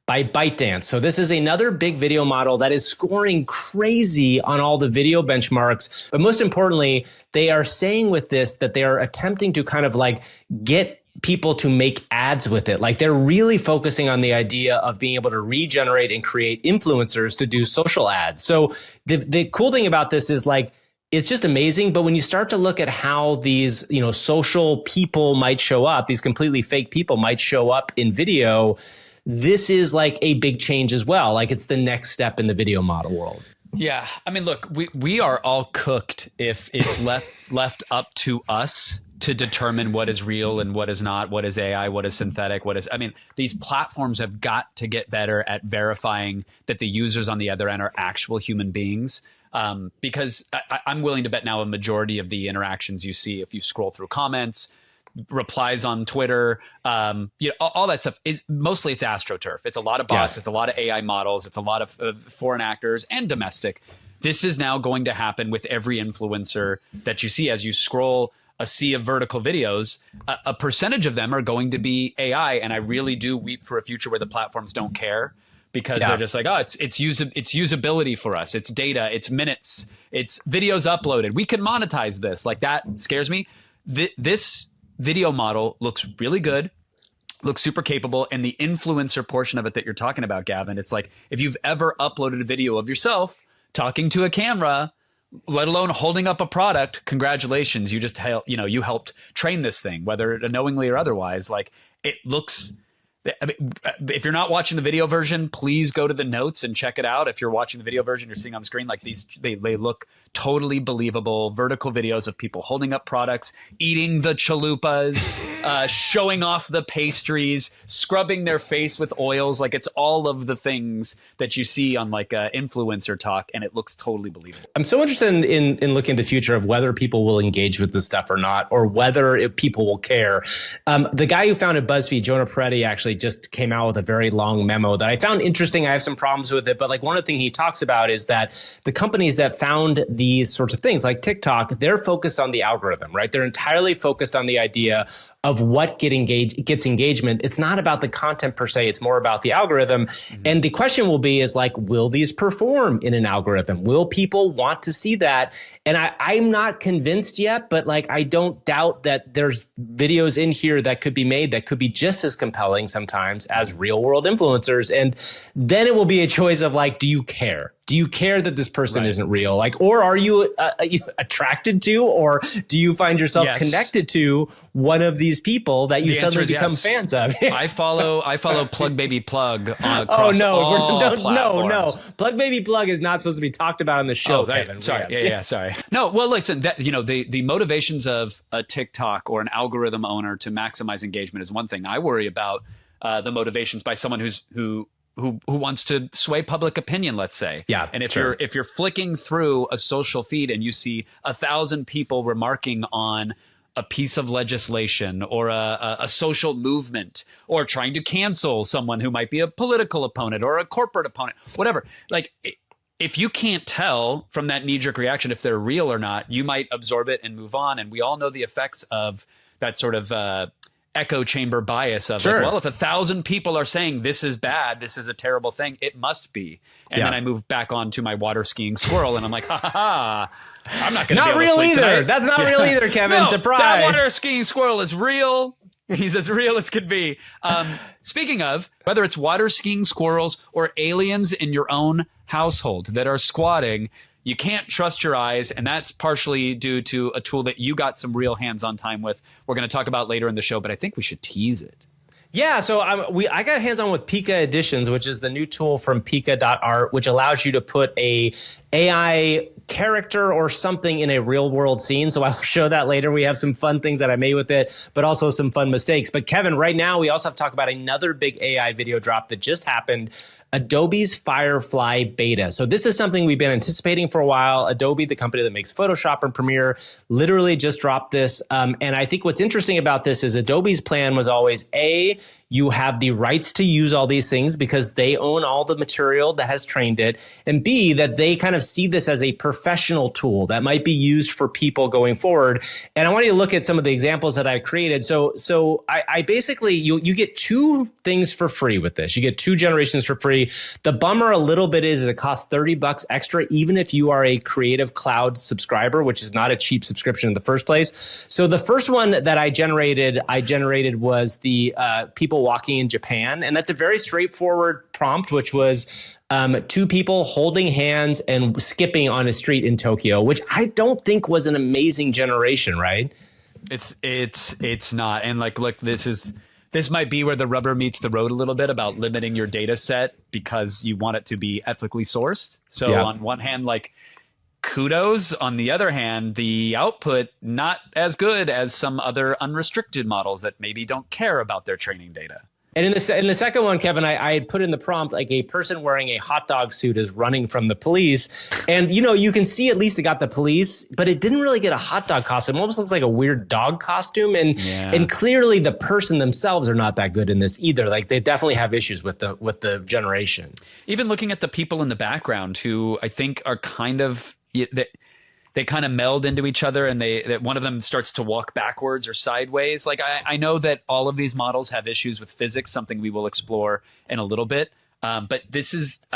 by Bytedance. So this is another big video model that is scoring crazy on all the video benchmarks. But most importantly, they are saying with this that they are attempting to kind of like get people to make ads with it. Like they're really focusing on the idea of being able to regenerate and create influencers to do social ads. So the cool thing about this is like, it's just amazing. But when you start to look at how these, you know, social people might show up, these completely fake people might show up in video, this is like a big change as well. Like it's the next step in the video model world. Yeah. I mean, look, we are all cooked if it's left up to us to determine what is real and what is not, what is AI, what is synthetic, I mean, these platforms have got to get better at verifying that the users on the other end are actual human beings. Because I'm willing to bet now a majority of the interactions you see, if you scroll through comments, replies on Twitter, you know, all that stuff is mostly it's AstroTurf. It's a lot of bots. It's a lot of AI models. It's a lot of foreign actors and domestic. This is now going to happen with every influencer that you see as you scroll a sea of vertical videos. A percentage of them are going to be AI. And I really do weep for a future where the platforms don't care. Because they're just like, oh, it's usability for us. It's data. It's minutes. It's videos uploaded. We can monetize this. Like that scares me. This video model looks really good, looks super capable. And the influencer portion of it that you're talking about, Gavin, it's like if you've ever uploaded a video of yourself talking to a camera, let alone holding up a product, congratulations. You just you helped train this thing, whether knowingly or otherwise. Like it looks. I mean, if you're not watching the video version, please go to the notes and check it out. If you're watching the video version, you're seeing on screen like these, they look totally believable. Vertical videos of people holding up products, eating the chalupas, showing off the pastries, scrubbing their face with oils. Like it's all of the things that you see on like influencer talk, and it looks totally believable. I'm so interested in looking at the future of whether people will engage with this stuff or not, or whether people will care. The guy who founded BuzzFeed, Jonah Peretti, actually just came out with a very long memo that I found interesting. I have some problems with it, but like one of the things he talks about is that the companies that found these sorts of things like TikTok, they're focused on the algorithm, right? They're entirely focused on the idea of what gets engagement. It's not about the content per se. It's more about the algorithm. Mm-hmm. And the question will be is like, will these perform in an algorithm? Will people want to see that? And I'm not convinced yet, but like, I don't doubt that there's videos in here that could be made that could be just as compelling sometimes as real world influencers. And then it will be a choice of like, do you care? Do you care that this person isn't real? Like, or are you attracted to, or do you find yourself connected to one of these people that you suddenly become fans of? I follow Plug Baby Plug across all platforms. No. Plug Baby Plug is not supposed to be talked about on the show. Kevin. Sorry. Sorry. No, well, listen, the motivations of a TikTok or an algorithm owner to maximize engagement is one thing. I worry about the motivations by someone who wants to sway public opinion, let's say. Yeah. And if you're flicking through a social feed and you see 1,000 people remarking on a piece of legislation or a social movement or trying to cancel someone who might be a political opponent or a corporate opponent, whatever, like if you can't tell from that knee-jerk reaction if they're real or not, you might absorb it and move on. And we all know the effects of that sort of echo chamber bias of Sure. like, well, if 1,000 people are saying this is bad, this is a terrible thing, it must be. And then I move back on to my water skiing squirrel, and I'm like, ha ha ha. I'm not going to be able to real sleep either. tonight. That's not real either, Kevin. No, Surprise. That water skiing squirrel is real. He's as real as could be. Speaking of, whether it's water skiing squirrels or aliens in your own household that are squatting, you can't trust your eyes, and that's partially due to a tool that you got some real hands-on time with. We're going to talk about later in the show, but I think we should tease it. Yeah, so I got hands-on with Pikadditions, which is the new tool from Pika.art, which allows you to put a AI character or something in a real-world scene. So I'll show that later. We have some fun things that I made with it, but also some fun mistakes. But Kevin, right now we also have to talk about another big AI video drop that just happened, Adobe's Firefly beta. So this is something we've been anticipating for a while. Adobe, the company that makes Photoshop and Premiere, literally just dropped this. And I think what's interesting about this is Adobe's plan was always, A, you have the rights to use all these things because they own all the material that has trained it. And B, that they kind of see this as a professional tool that might be used for people going forward. And I want you to look at some of the examples that I created. So I basically, you get two things for free with this. You get two generations for free. The bummer a little bit is it costs $30 extra, even if you are a Creative Cloud subscriber, which is not a cheap subscription in the first place. So the first one that I generated was the people walking in Japan. And that's a very straightforward prompt, which was two people holding hands and skipping on a street in Tokyo, which I don't think was an amazing generation, right? It's not. And like, look, this might be where the rubber meets the road a little bit about limiting your data set because you want it to be ethically sourced. So on one hand, like, kudos. On the other hand, the output not as good as some other unrestricted models that maybe don't care about their training data. And in the second one, Kevin, I had put in the prompt, like a person wearing a hot dog suit is running from the police. And, you can see at least it got the police, but it didn't really get a hot dog costume. It almost looks like a weird dog costume. And clearly the person themselves are not that good in this either. Like they definitely have issues with the generation. Even looking at the people in the background who I think are kind of... They kind of meld into each other, and that one of them starts to walk backwards or sideways. Like I know that all of these models have issues with physics, something we will explore in a little bit. But this is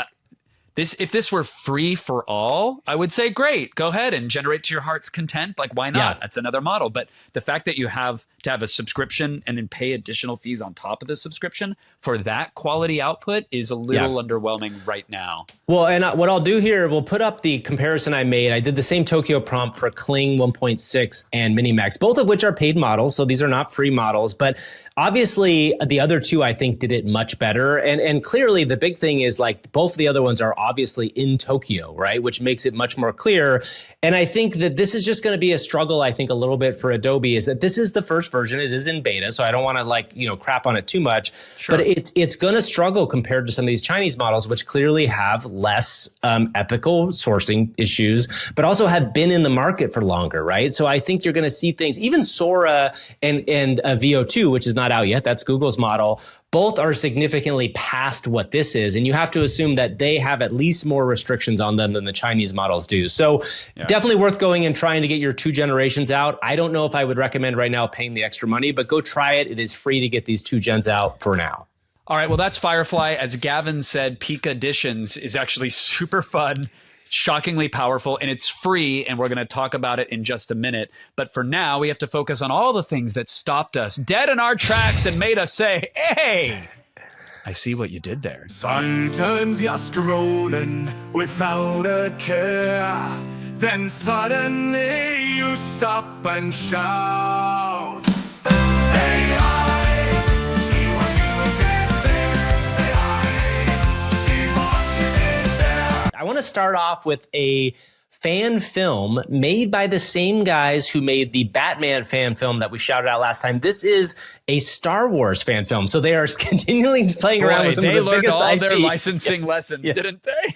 if this were free for all, I would say great, go ahead and generate to your heart's content. Like why not? That's another model. But the fact that you have to have a subscription and then pay additional fees on top of the subscription for that quality output is a little underwhelming right now. Well, and what I'll do here, we'll put up the comparison I made. I did the same Tokyo prompt for Kling 1.6 and Minimax, both of which are paid models. So these are not free models, but obviously the other two, I think, did it much better. And clearly the big thing is like both of the other ones are obviously in Tokyo, right? Which makes it much more clear. And I think that this is just going to be a struggle, I think, a little bit for Adobe, is that this is the first version. It is in beta. So I don't want to crap on it too much, but it's going to struggle compared to some of these Chinese models, which clearly have less ethical sourcing issues, but also have been in the market for longer, right? So I think you're going to see things, even Sora and VO2, which is not out yet. That's Google's model. Both are significantly past what this is. And you have to assume that they have at least more restrictions on them than the Chinese models do. So definitely worth going and trying to get your two generations out. I don't know if I would recommend right now paying the extra money, but go try it. It is free to get these two gens out for now. All right, well, that's Firefly. As Gavin said, Pikadditions is actually super fun, shockingly powerful, and it's free, and we're going to talk about it in just a minute. But for now, we have to focus on all the things that stopped us dead in our tracks and made us say, hey, I see what you did there. Sometimes you're scrolling without a care, then suddenly you stop and shout, AI! I want to start off with a fan film made by the same guys who made the Batman fan film that we shouted out last time. This is a Star Wars fan film. So they are continually playing around with some of the biggest all IP. Their licensing lessons, didn't they?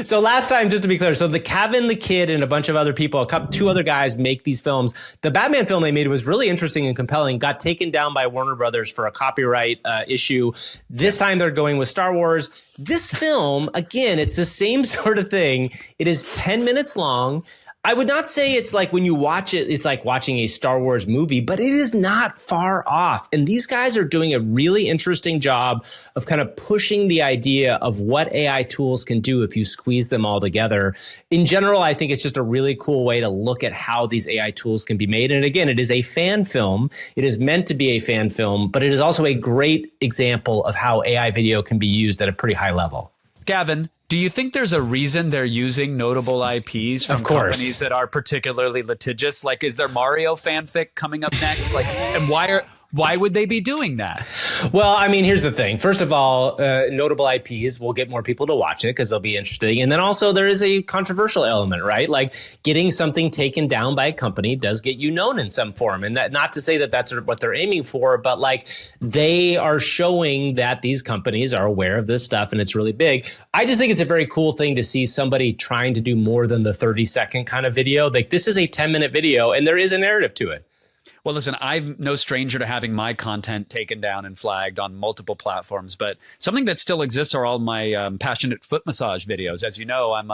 So last time, just to be clear, so the Kevin the Kid and a bunch of other people, two other guys make these films. The Batman film they made was really interesting and compelling, got taken down by Warner Brothers for a copyright issue. This time they're going with Star Wars. This film, again, it's the same sort of thing. It is 10 minutes long. I would not say it's like when you watch it, it's like watching a Star Wars movie, but it is not far off. And these guys are doing a really interesting job of kind of pushing the idea of what AI tools can do if you squeeze them all together. In general, I think it's just a really cool way to look at how these AI tools can be made. And again, it is a fan film. It is meant to be a fan film, but it is also a great example of how AI video can be used at a pretty high level. Gavin, do you think there's a reason they're using notable IPs from companies that are particularly litigious? Like, is there Mario fanfic coming up next? Like, and why would they be doing that? Well, I mean, here's the thing. First of all, notable IPs will get more people to watch it because they'll be interesting. And then also there is a controversial element, right? Like getting something taken down by a company does get you known in some form. And that, not to say that that's what they're aiming for, but like they are showing that these companies are aware of this stuff and it's really big. I just think it's a very cool thing to see somebody trying to do more than the 30-second kind of video. Like this is a 10-minute video and there is a narrative to it. Well, listen, I'm no stranger to having my content taken down and flagged on multiple platforms, but something that still exists are all my passionate foot massage videos. As you know, I'm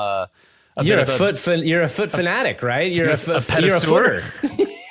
you're a foot fanatic, right? You're a footer.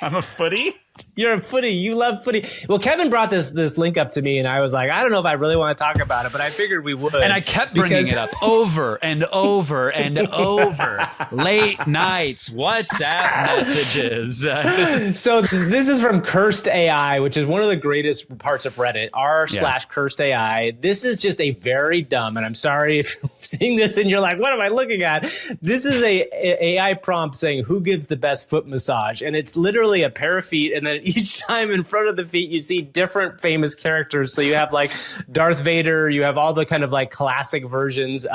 I'm a footy. You're a footy. You love footy. Well, Kevin brought this link up to me, and I was like, I don't know if I really want to talk about it, but I figured we would. And I kept bringing it up over and over and over. Late nights, WhatsApp messages. This is from Cursed AI, which is one of the greatest parts of Reddit. r/Cursed AI. This is just a very dumb, and I'm sorry if you're seeing this and you're like, what am I looking at? This is a AI prompt saying who gives the best foot massage, and it's literally a pair of feet, and then each time in front of the feet, you see different famous characters. So you have like Darth Vader, you have all the kind of like classic versions.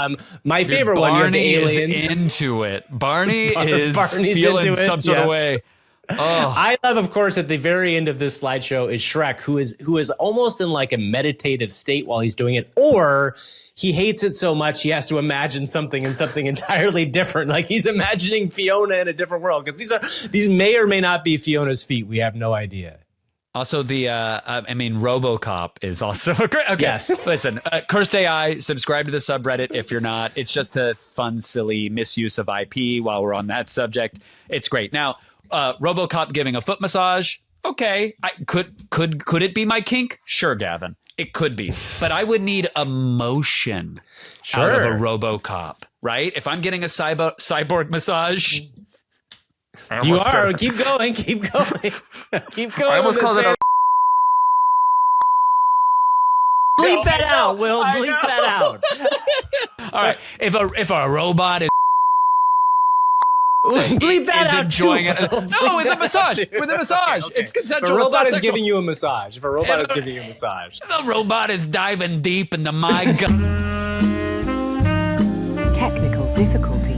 My favorite one, you have the aliens. Is into it. Barney's feeling some sort of way. Oh. I love, of course, at the very end of this slideshow is Shrek, who is almost in like a meditative state while he's doing it, or he hates it so much he has to imagine something entirely different. Like he's imagining Fiona in a different world because these may or may not be Fiona's feet. We have no idea. Also, RoboCop is also great. Okay, yes. Listen, Cursed AI, subscribe to the subreddit if you're not. It's just a fun, silly misuse of IP while we're on that subject. It's great. Now, RoboCop giving a foot massage. Okay, could it be my kink? Sure, Gavin. It could be, but I would need emotion out of a RoboCop, right? If I'm getting a cyborg massage, you are. Keep going. Keep going. Keep going. I almost called it a. Bleep that out, Will. Bleep that out. All right. If a robot is. Bleep that out. Enjoying it. No, with a massage. With a massage. Okay. It's consensual. If a robot is giving you a massage. If a robot is diving deep into my gut. Technical difficulty.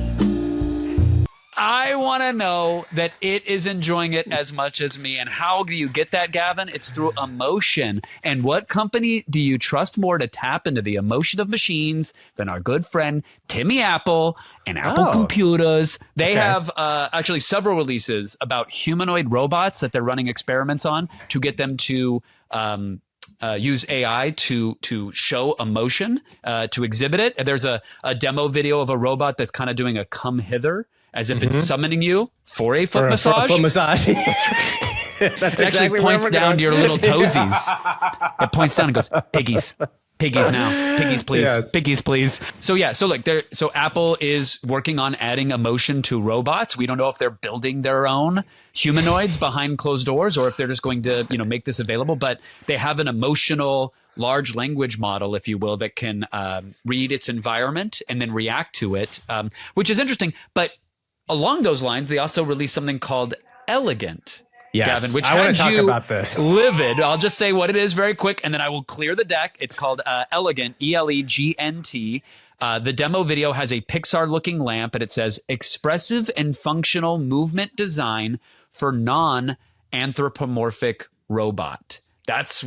I want to know that it is enjoying it as much as me. And how do you get that, Gavin? It's through emotion. And what company do you trust more to tap into the emotion of machines than our good friend Timmy Apple and Apple Computers? They have actually several releases about humanoid robots that they're running experiments on to get them to use AI to show emotion, to exhibit it. There's a demo video of a robot that's kind of doing a come hither, as if it's summoning you for a foot massage. For a foot massage. It actually points down to your little toesies. It points down and goes, piggies. Piggies now. Piggies, please. Yes. Piggies, please. So so Apple is working on adding emotion to robots. We don't know if they're building their own humanoids behind closed doors or if they're just going to, make this available. But they have an emotional large language model, if you will, that can read its environment and then react to it, which is interesting. But along those lines, they also released something called Elegant. Yes, Gavin, which I want to had talk you about this. livid. I'll just say what it is very quick, and then I will clear the deck. It's called Elegant, ELEGNT. The demo video has a Pixar-looking lamp, and it says, expressive and functional movement design for non-anthropomorphic robot. That's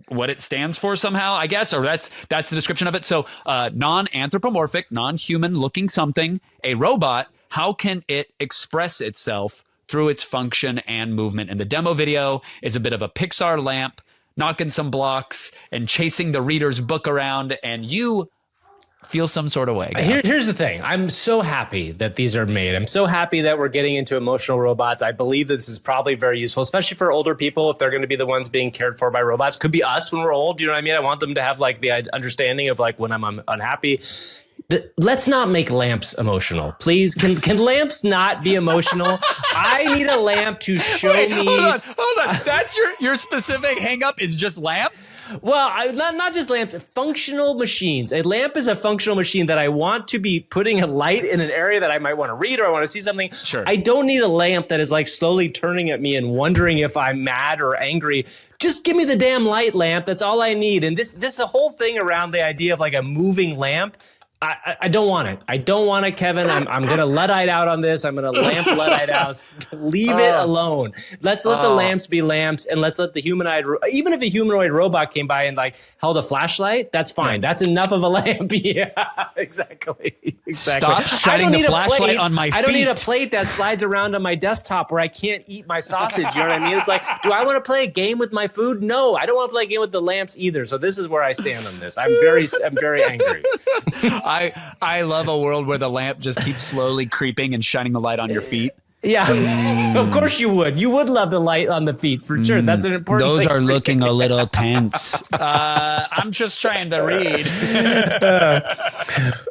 what it stands for somehow, I guess, or that's the description of it. So non-anthropomorphic, non-human looking something, a robot, how can it express itself through its function and movement? And the demo video is a bit of a Pixar lamp knocking some blocks and chasing the reader's book around. And you feel some sort of way. Gav. Here's the thing. I'm so happy that these are made. I'm so happy that we're getting into emotional robots. I believe that this is probably very useful, especially for older people, if they're going to be the ones being cared for by robots. Could be us when we're old. You know what I mean? I want them to have like the understanding of like when I'm unhappy. Let's not make lamps emotional, please. Can lamps not be emotional? I need a lamp to show me. Hold on. That's your specific hang up is just lamps? Well, not just lamps, functional machines. A lamp is a functional machine that I want to be putting a light in an area that I might want to read or I want to see something. Sure. I don't need a lamp that is like slowly turning at me and wondering if I'm mad or angry. Just give me the damn light lamp. That's all I need. And this whole thing around the idea of like a moving lamp, I don't want it. I don't want it, Kevin. I'm going to Luddite out on this. I'm going to lamp Luddite out. Leave it alone. Let's let the lamps be lamps, and let's let the humanoid, even if a humanoid robot came by and like held a flashlight, that's fine. That's enough of a lamp. Yeah, exactly. Stop shining the flashlight on my feet. I don't need a plate that slides around on my desktop where I can't eat my sausage. You know what I mean? It's like, do I want to play a game with my food? No, I don't want to play a game with the lamps either. So this is where I stand on this. I'm very angry. I love a world where the lamp just keeps slowly creeping and shining the light on your feet. Yeah, of course you would. You would love the light on the feet for sure. That's an important thing. Those are looking a little tense. I'm just trying to read.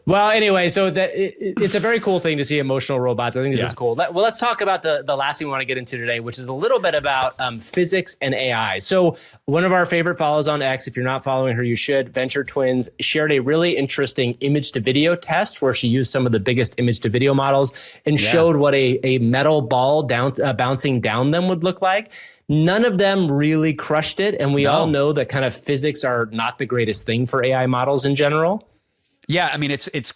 Well, anyway, so it's a very cool thing to see emotional robots. I think this is cool. Let's talk about the last thing we want to get into today, which is a little bit about physics and AI. So one of our favorite follows on X, if you're not following her, you should. Venture Twins shared a really interesting image to video test where she used some of the biggest image to video models and showed what a metal ball bouncing down them would look like. None of them really crushed it. And we all know that kind of physics are not the greatest thing for AI models in general. Yeah, I mean, it's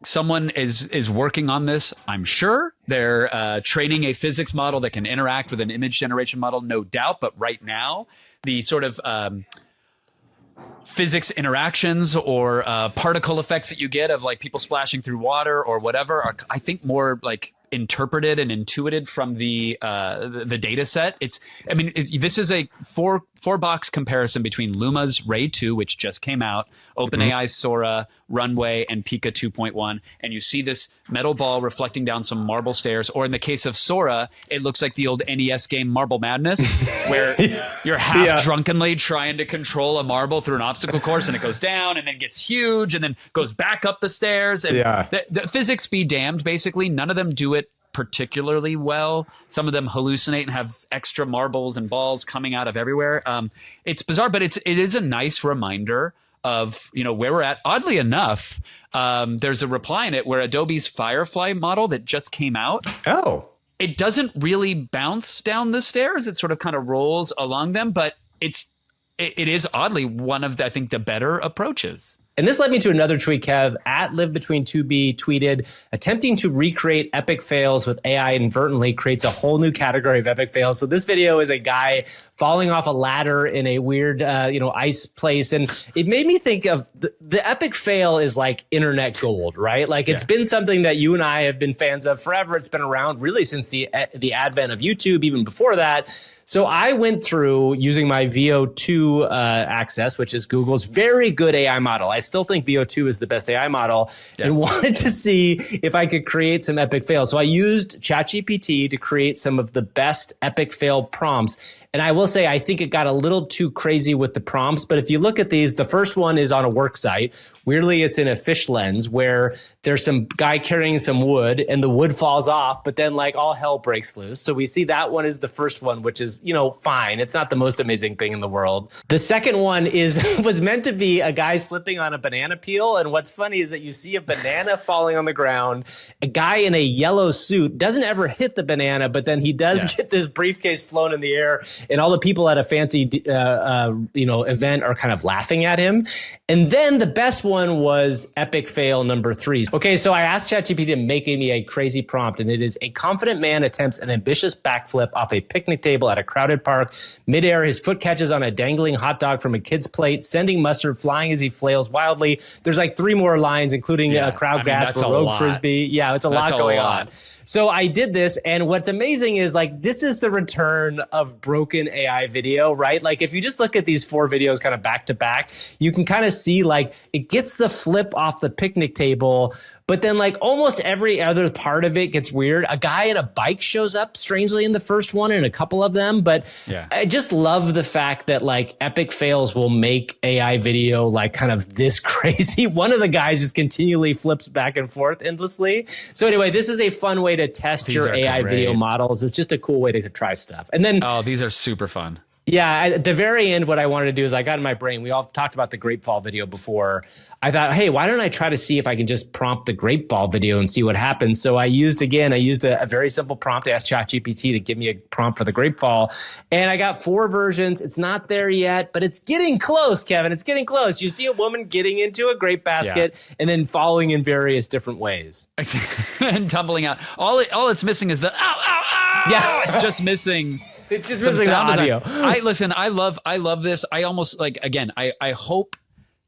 someone is working on this. I'm sure they're training a physics model that can interact with an image generation model, no doubt. But right now, the sort of physics interactions or particle effects that you get of like people splashing through water or whatever are, I think, more like interpreted and intuited from the data set. This is a four box comparison between Luma's Ray 2, which just came out, OpenAI's Sora, Runway, and Pika 2.1, and you see this metal ball reflecting down some marble stairs. Or in the case of Sora, it looks like the old NES game Marble Madness, where you're half drunkenly trying to control a marble through an obstacle course, and it goes down and then gets huge and then goes back up the stairs. And the physics be damned, basically. None of them do it particularly well. Some of them hallucinate and have extra marbles and balls coming out of everywhere. It's bizarre, but it is a nice reminder of where we're at. Oddly enough, there's a reply in it where Adobe's Firefly model that just came out. It doesn't really bounce down the stairs. It sort of kind of rolls along them, but it is oddly one of I think the better approaches. And this led me to another tweet, Kev, at LiveBetween2B tweeted, attempting to recreate epic fails with AI inadvertently creates a whole new category of epic fails. So this video is a guy falling off a ladder in a weird, ice place. And it made me think of the epic fail is like internet gold, right? Like it's been something that you and I have been fans of forever. It's been around really since the advent of YouTube, even before that. So I went through using my VO2 access, which is Google's very good AI model. I still think VO2 is the best AI model and wanted to see if I could create some epic fails. So I used ChatGPT to create some of the best epic fail prompts. And I will say, I think it got a little too crazy with the prompts. But if you look at these, the first one is on a work site. Weirdly, it's in a fish lens where there's some guy carrying some wood and the wood falls off, but then like all hell breaks loose. So we see that one is the first one, which is, fine. It's not the most amazing thing in the world. The second one was meant to be a guy slipping on a banana peel. And what's funny is that you see a banana falling on the ground. A guy in a yellow suit doesn't ever hit the banana, but then he does get this briefcase flown in the air. And all the people at a fancy, event are kind of laughing at him. And then the best one was epic fail number 3. Okay, so I asked ChatGPT to make me a crazy prompt, and it is a confident man attempts an ambitious backflip off a picnic table at a crowded park. Midair, his foot catches on a dangling hot dog from a kid's plate, sending mustard flying as he flails wildly. There's like 3 more lines, including a crowd gasp, a rogue frisbee. Yeah, it's a lot going on. So I did this, and what's amazing is like this is the return of broken AI video, right? Like if you just look at these 4 videos kind of back to back, you can kind of see like it gets the flip off the picnic table, but then like almost every other part of it gets weird. A guy in a bike shows up strangely in the first one and a couple of them, but I just love the fact that like epic fails will make AI video like kind of this crazy. One of the guys just continually flips back and forth endlessly. So anyway, this is a fun way to test your AI video models. It's just a cool way to try stuff. And then these are super fun. Yeah, at the very end, what I wanted to do is I got in my brain. We all talked about the grape fall video before. I thought, hey, why don't I try to see if I can just prompt the grape fall video and see what happens? So I used a very simple prompt to ask ChatGPT to give me a prompt for the grape fall. And I got 4 versions. It's not there yet, but it's getting close, Kevin. It's getting close. You see a woman getting into a grape basket and then falling in various different ways. And tumbling out. All it's missing is the ow, ow, ow. Yeah. It's just missing... It's just missing the audio. I love this. I almost like, again, I hope,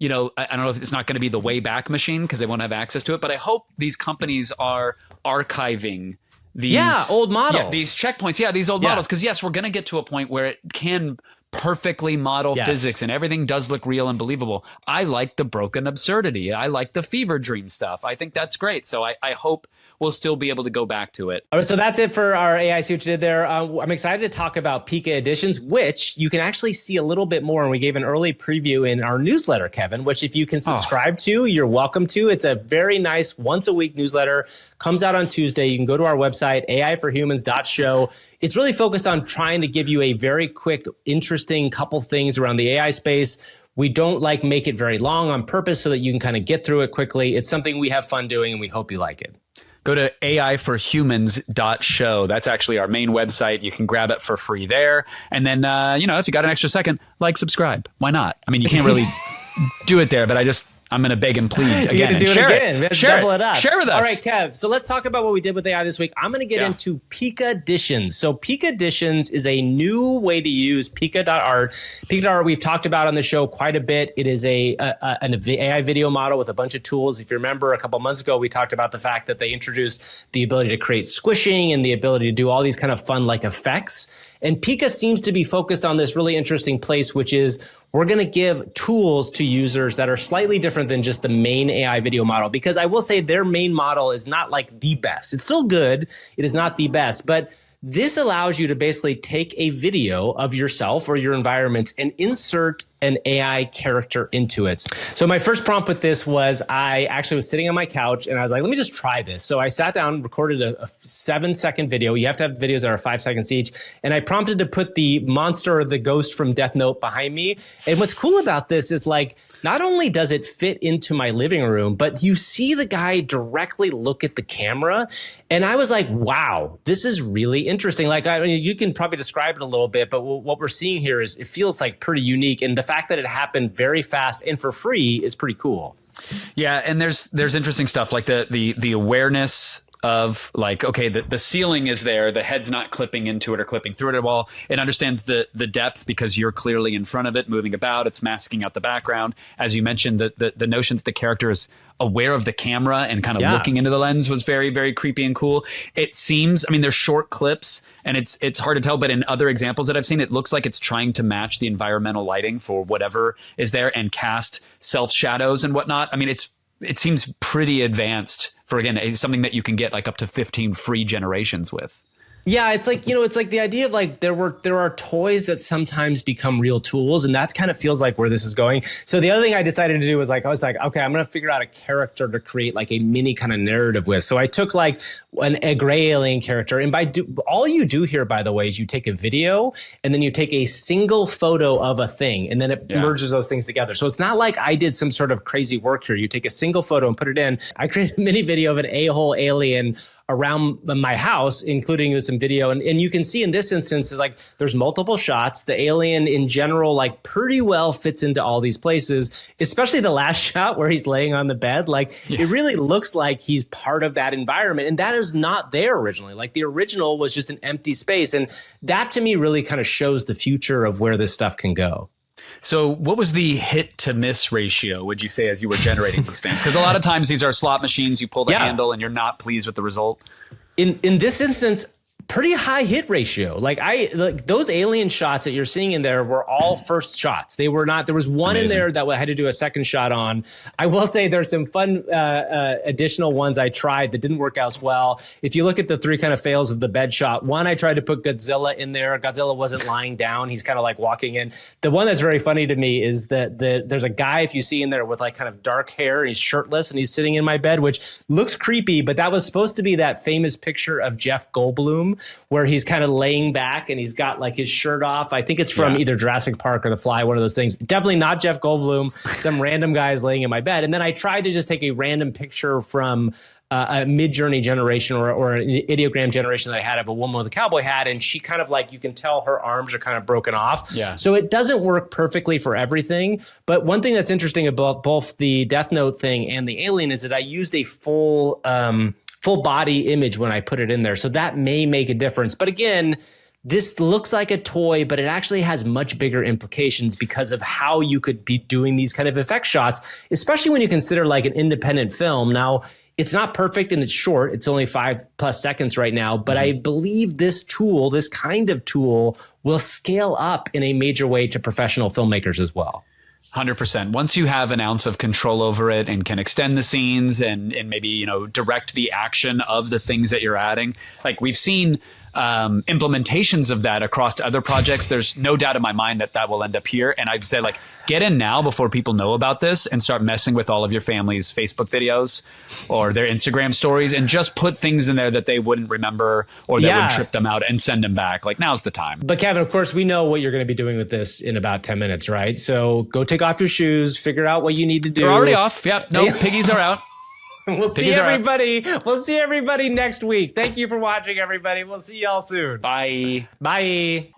I don't know if it's not going to be the Wayback Machine because they won't have access to it, but I hope these companies are archiving these old models. These checkpoints. These old models. Because yes, we're going to get to a point where it can perfectly model physics and everything does look real and believable. I like the broken absurdity. I like the fever dream stuff. I think that's great. So I hope we'll still be able to go back to it. All right, so that's it for our AI See What You Did there. I'm excited to talk about Pikadditions, which you can actually see a little bit more. And we gave an early preview in our newsletter, Kevin, which if you can subscribe to, you're welcome to. It's a very nice once a week newsletter. Comes out on Tuesday. You can go to our website, aiforhumans.show. It's really focused on trying to give you a very quick, interesting couple things around the AI space. We don't make it very long on purpose so that you can kind of get through it quickly. It's something we have fun doing and we hope you like it. Go to aiforhumans.show. That's actually our main website. You can grab it for free there. And then, if you got an extra second, subscribe. Why not? I mean, you can't really do it there, but I'm going to beg and plead again. You're going to do it again. Double it up. Share with us. All right, Kev. So let's talk about what we did with AI this week. I'm going to get into Pikadditions. So Pikadditions is a new way to use Pika.art. Pika.art we've talked about on the show quite a bit. It is an AI video model with a bunch of tools. If you remember a couple months ago, we talked about the fact that they introduced the ability to create squishing and the ability to do all these kind of fun effects. And Pika seems to be focused on this really interesting place, which is we're going to give tools to users that are slightly different than just the main AI video model, because I will say their main model is not the best. It's still good. It is not the best, but this allows you to basically take a video of yourself or your environments and insert an AI character into it. So my first prompt with this was I actually was sitting on my couch and I was like, let me just try this. So I sat down, recorded a 7-second video. You have to have videos that are 5 seconds each. And I prompted to put the monster or the ghost from Death Note behind me. And what's cool about this is not only does it fit into my living room, but you see the guy directly look at the camera. And I was like, wow, this is really interesting. You can probably describe it a little bit, but what we're seeing here is it feels pretty unique. And the fact that it happened very fast and for free is pretty cool. Yeah, and there's interesting stuff like the awareness of the ceiling is there, the head's not clipping into it or clipping through it at all. It understands the depth because you're clearly in front of it, moving about. It's masking out the background. As you mentioned, the notion that the character is aware of the camera and kind of looking into the lens was very, very creepy and cool. It seems, they're short clips and it's hard to tell, but in other examples that I've seen, it looks like it's trying to match the environmental lighting for whatever is there and cast self shadows and whatnot. It seems pretty advanced for, again, something that you can get up to 15 free generations with. Yeah, it's the idea of there are toys that sometimes become real tools, and that kind of feels like where this is going. So the other thing I decided to do was I was like, okay, I'm going to figure out a character to create a mini kind of narrative with. So I took a gray alien character, and all you do here, by the way, is you take a video and then you take a single photo of a thing, and then it merges those things together. So it's not like I did some sort of crazy work here. You take a single photo and put it in. I created a mini video of an a-hole alien around my house, including some video. And you can see in this instance is there's multiple shots. The alien in general, pretty well fits into all these places, especially the last shot where he's laying on the bed. It really looks like he's part of that environment. And that is not there originally. The original was just an empty space. And that to me really kind of shows the future of where this stuff can go. So what was the hit to miss ratio, would you say, as you were generating these things? Because a lot of times these are slot machines. You pull the handle and you're not pleased with the result. in this instance, pretty high hit ratio. Like those alien shots that you're seeing in there were all first shots. They were not, there was one in there that I had to do a second shot on. I will say there's some fun additional ones I tried that didn't work out as well. If you look at the 3 kind of fails of the bed shot, one, I tried to put Godzilla in there. Godzilla wasn't lying down. He's kind of like walking in. The one that's very funny to me is that there's a guy, if you see in there, with like kind of dark hair, and he's shirtless and he's sitting in my bed, which looks creepy, but that was supposed to be that famous picture of Jeff Goldblum where he's kind of laying back and he's got like his shirt off. I think it's from either Jurassic Park or The Fly, one of those things. Definitely not Jeff Goldblum. Some random guy is laying in my bed. And then I tried to just take a random picture from a Mid-Journey generation or an ideogram generation that I had of a woman with a cowboy hat. And she kind of like, you can tell her arms are kind of broken off. Yeah. So it doesn't work perfectly for everything. But one thing that's interesting about both the Death Note thing and the Alien is that I used a full body image when I put it in there. So that may make a difference. But again, this looks like a toy, but it actually has much bigger implications because of how you could be doing these kind of effect shots, especially when you consider like an independent film. Now, it's not perfect and it's short. It's only 5+ seconds right now. But I believe this tool, this kind of tool, will scale up in a major way to professional filmmakers as well. 100%. Once you have an ounce of control over it and can extend the scenes and maybe, you know, direct the action of the things that you're adding, like we've seen implementations of that across other projects. There's no doubt in my mind that will end up here. And I'd say, like, get in now before people know about this and start messing with all of your family's Facebook videos or their Instagram stories and just put things in there that they wouldn't remember or that would trip them out and send them back. Like, now's the time. But Kevin, of course, we know what you're going to be doing with this in about 10 minutes, right? So go take off your shoes, figure out what you need to do. They're already off. Yep. No, piggies are out. We'll see everybody. We'll see everybody next week. Thank you for watching, everybody. We'll see y'all soon. Bye. Bye.